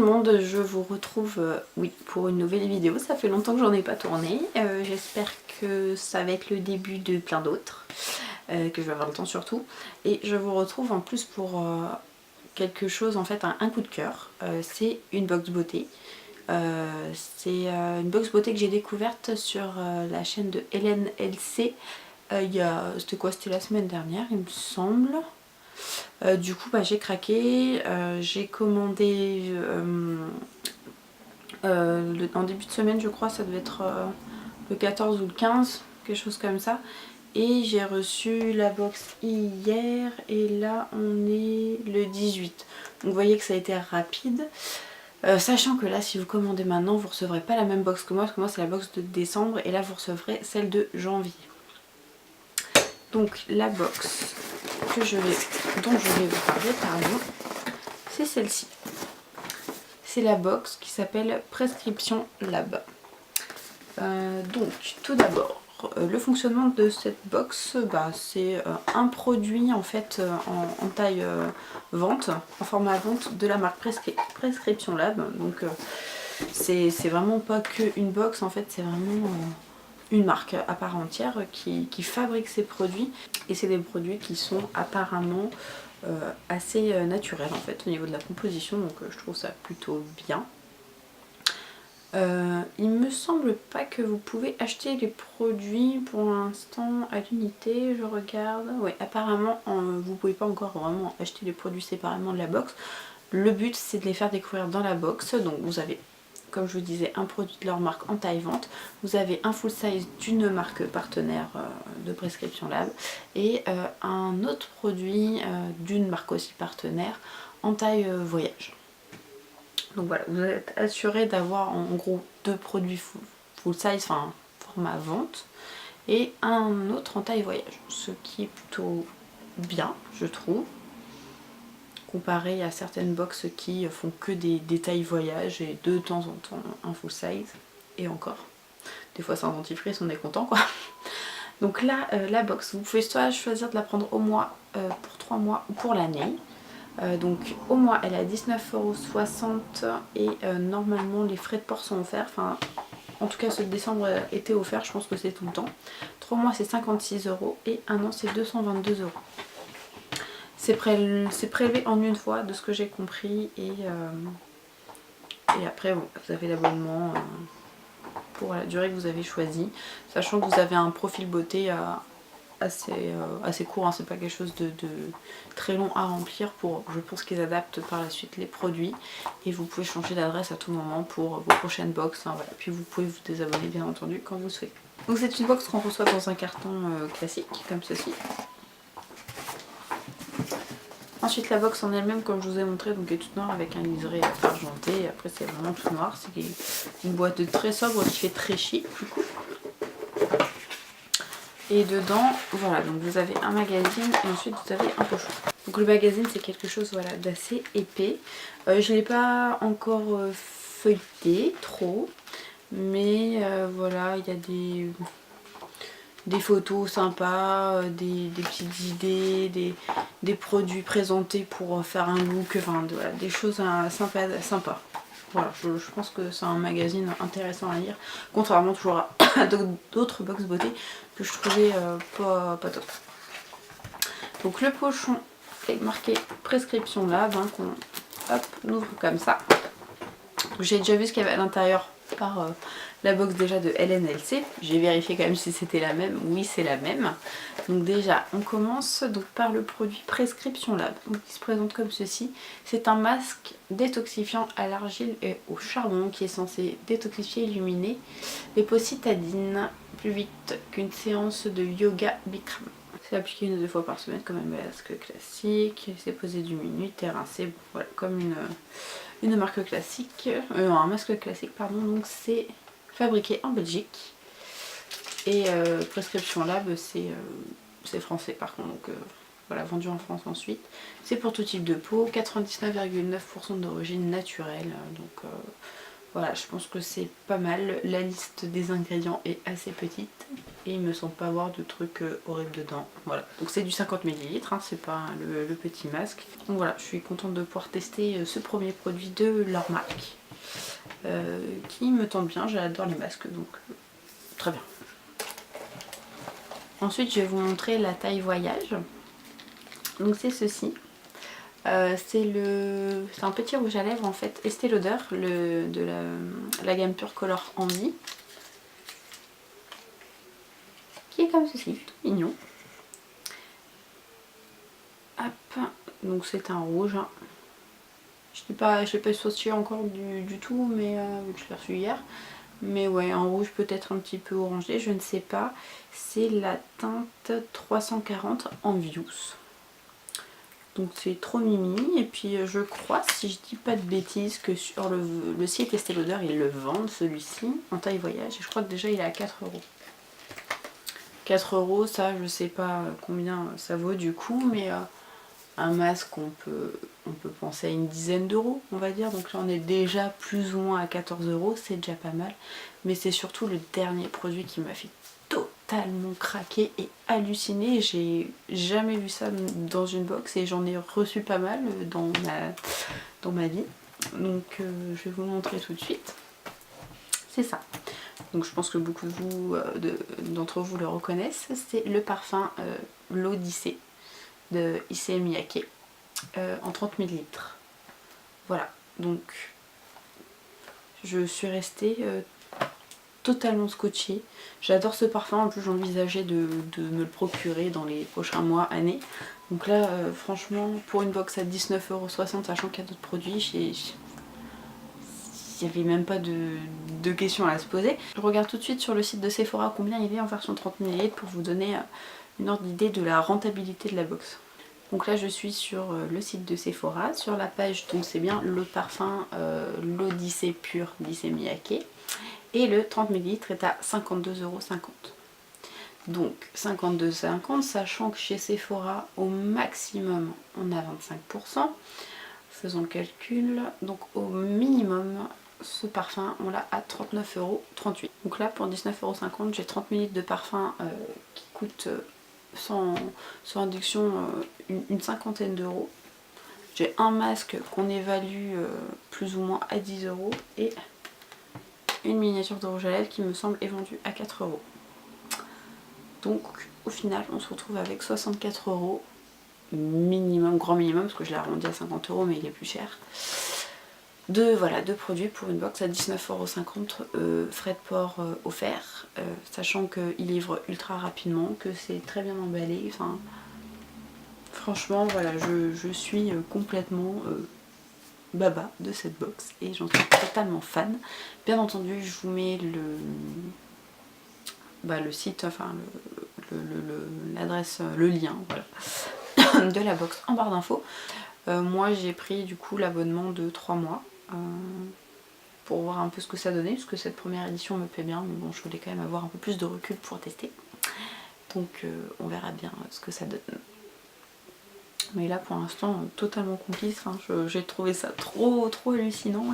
le monde, je vous retrouve oui, pour une nouvelle vidéo. Ça fait longtemps que j'en ai pas tourné. J'espère que ça va être le début de plein d'autres, que je vais avoir le temps surtout. Et je vous retrouve en plus pour quelque chose, en fait un coup de cœur. C'est une box beauté. C'est une box beauté que j'ai découverte sur la chaîne de Hélène LC. C'était quoi? C'était la semaine dernière il me semble. Du coup j'ai craqué, j'ai commandé en début de semaine, je crois, ça devait être le 14 ou le 15, quelque chose comme ça. Et j'ai reçu la box hier et là on est le 18. Donc vous voyez que ça a été rapide. Sachant que là si vous commandez maintenant vous recevrez pas la même box que moi, parce que moi c'est la box de décembre et là vous recevrez celle de janvier. Donc la box dont je vais vous parler, pardon, c'est celle-ci. C'est la box qui s'appelle Prescription Lab. Donc tout d'abord, le fonctionnement de cette box, c'est un produit en fait en taille vente, en format vente de la marque Prescription Lab. Donc c'est vraiment pas que une box, en fait c'est vraiment une marque à part entière qui fabrique ces produits. Et c'est des produits qui sont apparemment assez naturels en fait au niveau de la composition, donc je trouve ça plutôt bien. Il me semble pas que vous pouvez acheter les produits pour l'instant à l'unité, je regarde. Oui, apparemment vous pouvez pas encore vraiment acheter les produits séparément de la box. Le but c'est de les faire découvrir dans la box. Donc vous avez, comme je vous disais, un produit de leur marque en taille vente. Vous avez un full size d'une marque partenaire de Prescription Lab et un autre produit d'une marque aussi partenaire en taille voyage. Donc voilà, vous êtes assuré d'avoir en gros deux produits full size, enfin format vente, et un autre en taille voyage, ce qui est plutôt bien, je trouve, comparé à certaines box qui font que des tailles voyage et de temps en temps un full size, et encore. Des fois sans dentifrice, on est content quoi. Donc là, la box, vous pouvez soit choisir de la prendre au mois, pour 3 mois ou pour l'année. Donc au mois elle est à 19,60 € et normalement les frais de port sont offerts, enfin en tout cas ce décembre était offert, je pense que c'est tout le temps. 3 mois c'est 56 € et 1 an c'est 222 €. C'est prélevé en une fois de ce que j'ai compris et après bon, vous avez l'abonnement pour la durée que vous avez choisie, sachant que vous avez un profil beauté assez court, hein, c'est pas quelque chose de très long à remplir pour, je pense qu'ils adaptent par la suite les produits et vous pouvez changer d'adresse à tout moment pour vos prochaines box, hein, voilà. Puis vous pouvez vous désabonner bien entendu quand vous souhaitez. Donc c'est une box qu'on reçoit dans un carton classique comme ceci. Ensuite la box en elle-même, comme je vous ai montré, donc est toute noire avec un liseré argenté, après c'est vraiment tout noir, c'est une boîte très sobre qui fait très chic du coup. Et dedans, voilà, donc vous avez un magazine et ensuite vous avez un pochon. Donc le magazine c'est quelque chose, voilà, d'assez épais. Je ne l'ai pas encore feuilleté trop, mais voilà, il y a des photos sympas, des petites idées, des produits présentés pour faire un look, enfin voilà, des choses sympas. Voilà, je pense que c'est un magazine intéressant à lire, contrairement toujours à d'autres box beauté que je trouvais pas top. Donc le pochon est marqué Prescription Lab, hein, qu'on ouvre comme ça. J'ai déjà vu ce qu'il y avait à l'intérieur par la box déjà de LNLC. J'ai vérifié quand même si c'était la même. Oui, c'est la même. Donc déjà, on commence donc par le produit Prescription Lab, donc, qui se présente comme ceci. C'est un masque détoxifiant à l'argile et au charbon qui est censé détoxifier et illuminer les peaux citadines plus vite qu'une séance de yoga Bikram. C'est appliqué 1 à 2 fois par semaine comme un masque classique. C'est posé d'une minute et rincé, bon, voilà, comme une marque classique, un masque classique pardon. Donc c'est fabriqué en Belgique et Prescription Lab c'est français par contre, donc voilà, vendu en France ensuite. C'est pour tout type de peau, 99,9% d'origine naturelle, donc Voilà, je pense que c'est pas mal. La liste des ingrédients est assez petite et il me semble pas avoir de trucs horribles dedans. Voilà, donc c'est du 50 ml, hein, c'est pas le petit masque. Donc voilà, je suis contente de pouvoir tester ce premier produit de leur marque qui me tente bien. J'adore les masques, donc très bien. Ensuite, je vais vous montrer la taille voyage. Donc c'est ceci. C'est un petit rouge à lèvres en fait, Estée Lauder, de la gamme Pure Color Envie, qui est comme ceci, tout mignon. Hop, donc c'est un rouge. Je l'ai pas swatché encore du tout, mais vu que je l'ai reçu hier. Mais ouais, un rouge peut-être un petit peu orangé, je ne sais pas. C'est la teinte 340 Envious. Donc c'est trop mimi. Et puis je crois, si je dis pas de bêtises, que sur le site Estée Lauder, ils le vendent celui-ci en taille voyage. Et je crois que déjà il est à 4 €. 4 €, ça je sais pas combien ça vaut du coup, mais un masque on peut penser à une dizaine d'euros on va dire. Donc là on est déjà plus ou moins à 14 €, c'est déjà pas mal. Mais c'est surtout le dernier produit qui m'a fait totalement craquer et halluciner. J'ai jamais vu ça dans une box et j'en ai reçu pas mal dans ma vie. Donc je vais vous montrer tout de suite. C'est ça. Donc je pense que beaucoup d'entre vous le reconnaissent. C'est le parfum l'Odyssée de Issey Miyake en 30 ml. Voilà. Donc je suis restée totalement scotchée. J'adore ce parfum, en plus j'envisageais de me le procurer dans les prochains mois, années. Donc là franchement pour une box à 19,60 €, sachant qu'il y a d'autres produits, il n'y avait même pas de questions à se poser. Je regarde tout de suite sur le site de Sephora combien il est en version 30 ml pour vous donner une ordre d'idée de la rentabilité de la box. Donc là je suis sur le site de Sephora, sur la page, donc c'est bien le parfum l'Odyssée Pure d'Issey Miyake. Et le 30 ml est à 52,50 €. Donc 52,50 €, sachant que chez Sephora au maximum on a 25%. Faisons le calcul. Donc au minimum ce parfum on l'a à 39,38 €. Donc là pour 19,50 € j'ai 30 ml de parfum qui coûte sans induction une cinquantaine d'euros. J'ai un masque qu'on évalue plus ou moins à 10 € et une miniature de rouge à lèvres qui me semble est vendue à 4 €. Donc au final on se retrouve avec 64 € minimum, grand minimum, parce que je l'ai arrondi à 50 € mais il est plus cher. De produits pour une box à 19,50 €, frais de port offerts, sachant qu'il livre ultra rapidement, que c'est très bien emballé. Enfin, franchement voilà, je suis complètement baba de cette box et j'en suis totalement fan. Bien entendu je vous mets le site, enfin l'adresse, le lien voilà, de la box en barre d'infos. Moi j'ai pris du coup l'abonnement de 3 mois pour voir un peu ce que ça donnait, parce que cette première édition me plaît bien, mais bon je voulais quand même avoir un peu plus de recul pour tester. Donc on verra bien ce que ça donne. Mais là pour l'instant totalement complice, hein. J'ai trouvé ça trop hallucinant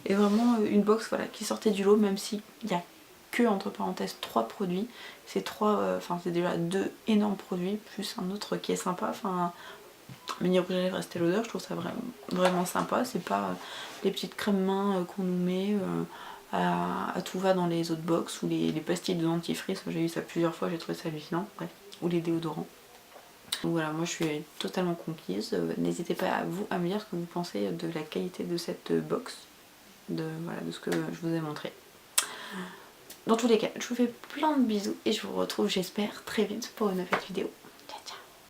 et vraiment une box voilà, qui sortait du lot, même s'il n'y a que entre parenthèses 3 produits. C'est déjà 2 énormes produits, plus un autre qui est sympa. Enfin, mini rouge à lèvres Estée Lauder, je trouve ça vraiment sympa. C'est pas les petites crèmes mains qu'on nous met à tout va dans les autres box, ou les pastilles de dentifrice, j'ai eu ça plusieurs fois, j'ai trouvé ça hallucinant, bref, ou les déodorants. Donc voilà, moi je suis totalement conquise. N'hésitez pas à me dire ce que vous pensez de la qualité de cette box, de ce que je vous ai montré. Dans tous les cas, je vous fais plein de bisous et je vous retrouve j'espère très vite pour une nouvelle vidéo.